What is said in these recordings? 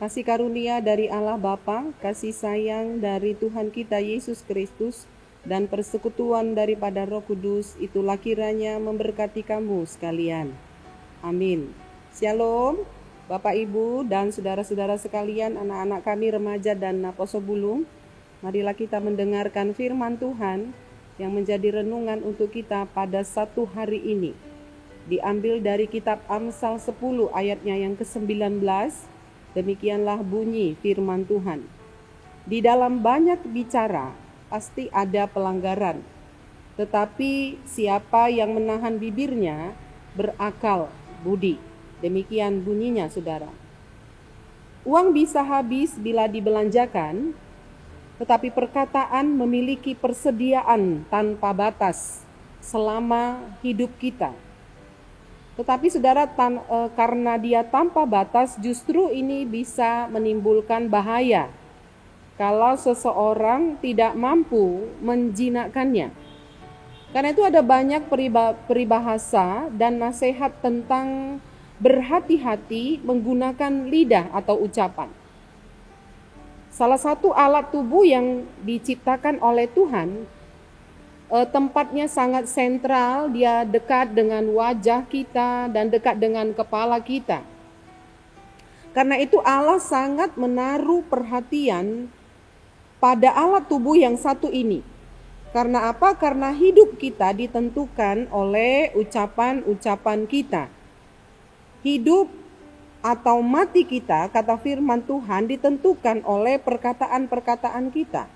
Kasih karunia dari Allah Bapa, kasih sayang dari Tuhan kita Yesus Kristus, dan persekutuan daripada Roh Kudus, itulah kiranya memberkati kamu sekalian. Amin. Shalom, Bapak Ibu dan saudara-saudara sekalian, anak-anak kami remaja dan Naposobulung. Marilah kita mendengarkan firman Tuhan yang menjadi renungan untuk kita pada satu hari ini. Diambil dari kitab Amsal 10 ayatnya yang ke-19. Demikianlah bunyi firman Tuhan. Di dalam banyak bicara pasti ada pelanggaran, tetapi siapa yang menahan bibirnya berakal budi. Demikian bunyinya, saudara. Uang bisa habis bila dibelanjakan, tetapi perkataan memiliki persediaan tanpa batas selama hidup kita. Tetapi saudara, karena dia tanpa batas, justru ini bisa menimbulkan bahaya kalau seseorang tidak mampu menjinakkannya. Karena itu ada banyak peribahasa dan nasihat tentang berhati-hati menggunakan lidah atau ucapan. Salah satu alat tubuh yang diciptakan oleh Tuhan, tempatnya sangat sentral, dia dekat dengan wajah kita dan dekat dengan kepala kita. Karena itu Allah sangat menaruh perhatian pada alat tubuh yang satu ini. Karena apa? Karena hidup kita ditentukan oleh ucapan-ucapan kita. Hidup atau mati kita, kata firman Tuhan, ditentukan oleh perkataan-perkataan kita.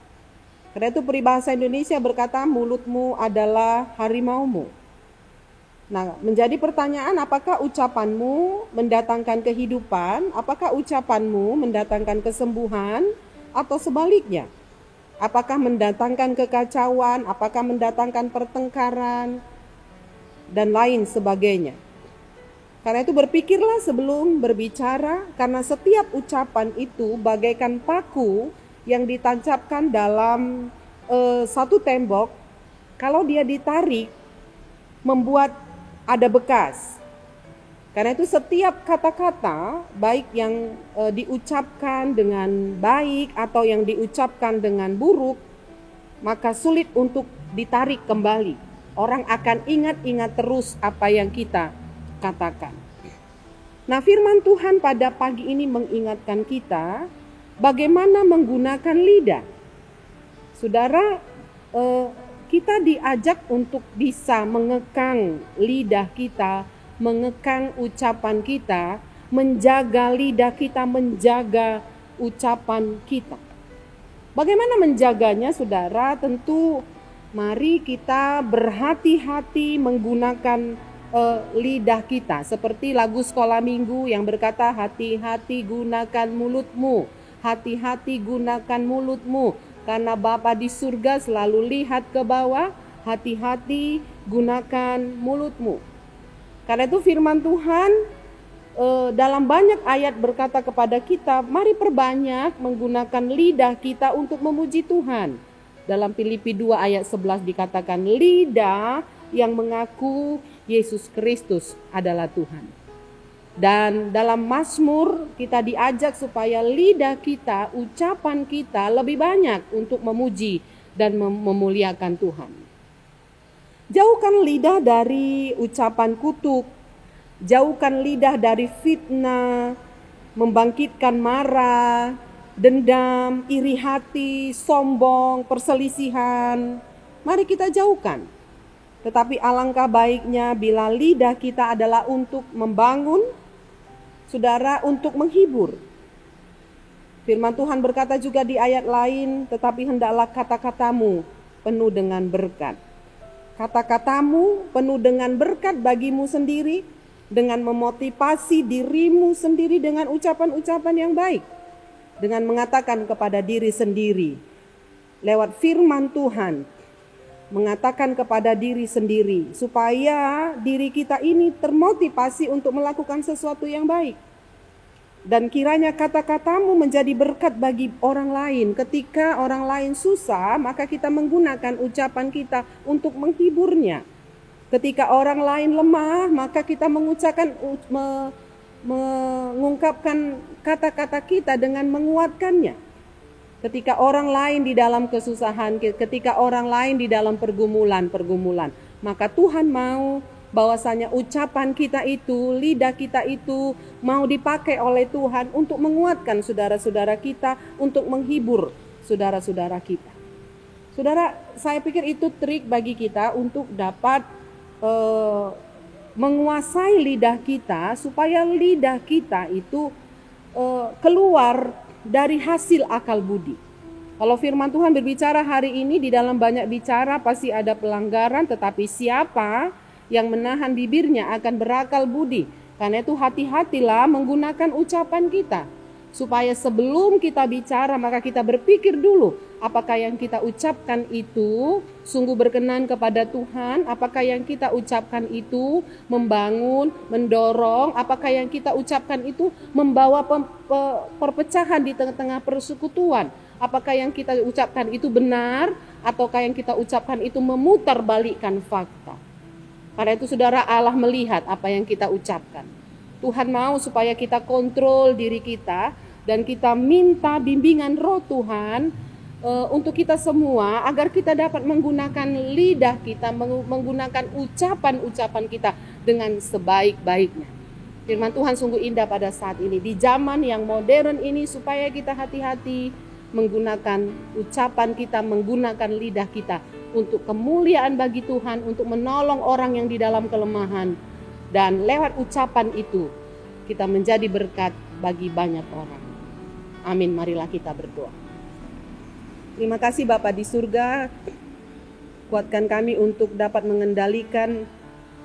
Karena itu peribahasa Indonesia berkata, mulutmu adalah harimaumu. Nah, menjadi pertanyaan, apakah ucapanmu mendatangkan kehidupan? Apakah ucapanmu mendatangkan kesembuhan? Atau sebaliknya? Apakah mendatangkan kekacauan? Apakah mendatangkan pertengkaran? Dan lain sebagainya. Karena itu berpikirlah sebelum berbicara, karena setiap ucapan itu bagaikan paku yang ditancapkan dalam satu tembok. Kalau dia ditarik, membuat ada bekas. Karena itu setiap kata-kata, baik yang diucapkan dengan baik atau yang diucapkan dengan buruk, maka sulit untuk ditarik kembali. Orang akan ingat-ingat terus apa yang kita katakan. Nah, firman Tuhan pada pagi ini mengingatkan kita bagaimana menggunakan lidah. Saudara, kita diajak untuk bisa mengekang lidah kita, mengekang ucapan kita, menjaga lidah kita, menjaga ucapan kita. Bagaimana menjaganya, saudara? Tentu mari kita berhati-hati menggunakan lidah kita. Seperti lagu sekolah minggu yang berkata, hati-hati gunakan mulutmu. Hati-hati gunakan mulutmu, karena Bapa di surga selalu lihat ke bawah. Hati-hati gunakan mulutmu. Karena itu firman Tuhan dalam banyak ayat berkata kepada kita, mari perbanyak menggunakan lidah kita untuk memuji Tuhan. Dalam Filipi 2 ayat 11 dikatakan, lidah yang mengaku Yesus Kristus adalah Tuhan. Dan dalam Mazmur kita diajak supaya lidah kita, ucapan kita lebih banyak untuk memuji dan memuliakan Tuhan. Jauhkan lidah dari ucapan kutuk, jauhkan lidah dari fitnah, membangkitkan marah, dendam, iri hati, sombong, perselisihan. Mari kita jauhkan. Tetapi alangkah baiknya bila lidah kita adalah untuk membangun, saudara, untuk menghibur. Firman Tuhan berkata juga di ayat lain, tetapi hendaklah kata-katamu penuh dengan berkat. Kata-katamu penuh dengan berkat bagimu sendiri, dengan memotivasi dirimu sendiri dengan ucapan-ucapan yang baik. Dengan mengatakan kepada diri sendiri, lewat firman Tuhan, mengatakan kepada diri sendiri supaya diri kita ini termotivasi untuk melakukan sesuatu yang baik. Dan kiranya kata-katamu menjadi berkat bagi orang lain. Ketika orang lain susah, maka kita menggunakan ucapan kita untuk menghiburnya. Ketika orang lain lemah, maka kita mengucapkan mengungkapkan kata-kata kita dengan menguatkannya. Ketika orang lain di dalam kesusahan, ketika orang lain di dalam pergumulan, maka Tuhan mau bahwasanya ucapan kita itu, lidah kita itu mau dipakai oleh Tuhan untuk menguatkan saudara-saudara kita, untuk menghibur saudara-saudara kita. Saudara, saya pikir itu trik bagi kita untuk dapat menguasai lidah kita, supaya lidah kita itu keluar dari hasil akal budi. Kalau firman Tuhan berbicara hari ini, di dalam banyak bicara pasti ada pelanggaran, tetapi siapa yang menahan bibirnya akan berakal budi. Karena itu hati-hatilah menggunakan ucapan kita, supaya sebelum kita bicara maka kita berpikir dulu, apakah yang kita ucapkan itu sungguh berkenan kepada Tuhan, apakah yang kita ucapkan itu membangun, mendorong, apakah yang kita ucapkan itu membawa perpecahan di tengah-tengah persekutuan, apakah yang kita ucapkan itu benar, ataukah yang kita ucapkan itu memutarbalikkan fakta. Karena itu saudara, Allah melihat apa yang kita ucapkan. Tuhan mau supaya kita kontrol diri kita, dan kita minta bimbingan Roh Tuhan untuk kita semua, agar kita dapat menggunakan lidah kita, menggunakan ucapan-ucapan kita dengan sebaik-baiknya. Firman Tuhan sungguh indah pada saat ini, di zaman yang modern ini, supaya kita hati-hati menggunakan ucapan kita, menggunakan lidah kita untuk kemuliaan bagi Tuhan, untuk menolong orang yang di dalam kelemahan. Dan lewat ucapan itu kita menjadi berkat bagi banyak orang. Amin, marilah kita berdoa. Terima kasih Bapa di surga, kuatkan kami untuk dapat mengendalikan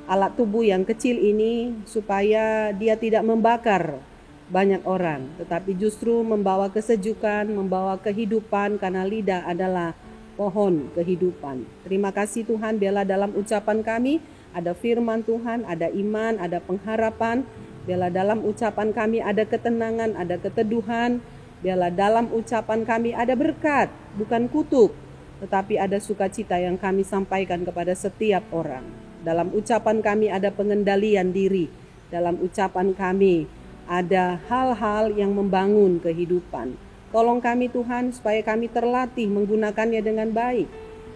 alat tubuh yang kecil ini, supaya dia tidak membakar banyak orang, tetapi justru membawa kesejukan, membawa kehidupan, karena lidah adalah pohon kehidupan. Terima kasih Tuhan, biarlah dalam ucapan kami ada firman Tuhan, ada iman, ada pengharapan. Biarlah dalam ucapan kami ada ketenangan, ada keteduhan. Biarlah dalam ucapan kami ada berkat, bukan kutuk, tetapi ada sukacita yang kami sampaikan kepada setiap orang. Dalam ucapan kami ada pengendalian diri. Dalam ucapan kami ada hal-hal yang membangun kehidupan. Tolong kami Tuhan, supaya kami terlatih menggunakannya dengan baik.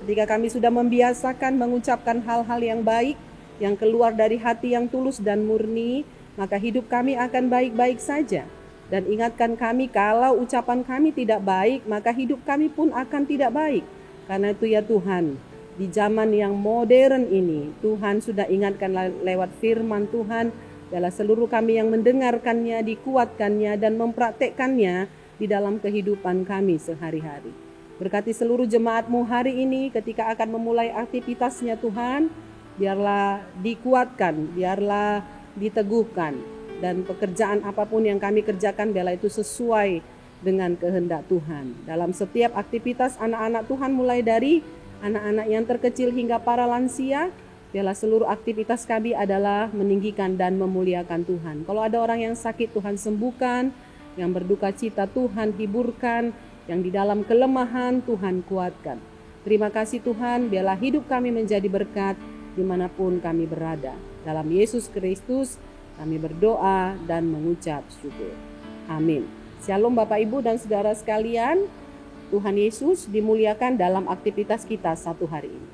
Ketika kami sudah membiasakan mengucapkan hal-hal yang baik, yang keluar dari hati yang tulus dan murni, maka hidup kami akan baik-baik saja. Dan ingatkan kami, kalau ucapan kami tidak baik, maka hidup kami pun akan tidak baik. Karena itu ya Tuhan, di zaman yang modern ini, Tuhan sudah ingatkan lewat firman Tuhan, biarlah seluruh kami yang mendengarkannya, dikuatkannya dan mempraktekkannya di dalam kehidupan kami sehari-hari. Berkati seluruh jemaat-Mu hari ini ketika akan memulai aktivitasnya Tuhan, biarlah dikuatkan, biarlah diteguhkan, dan pekerjaan apapun yang kami kerjakan biarlah itu sesuai dengan kehendak Tuhan. Dalam setiap aktivitas anak-anak Tuhan, mulai dari anak-anak yang terkecil hingga para lansia, biarlah seluruh aktivitas kami adalah meninggikan dan memuliakan Tuhan. Kalau ada orang yang sakit, Tuhan sembuhkan, yang berduka cita Tuhan hiburkan, yang di dalam kelemahan Tuhan kuatkan. Terima kasih Tuhan, biarlah hidup kami menjadi berkat dimanapun kami berada. Dalam Yesus Kristus kami berdoa dan mengucap syukur. Amin. Shalom Bapak Ibu dan saudara sekalian. Tuhan Yesus dimuliakan dalam aktivitas kita satu hari ini.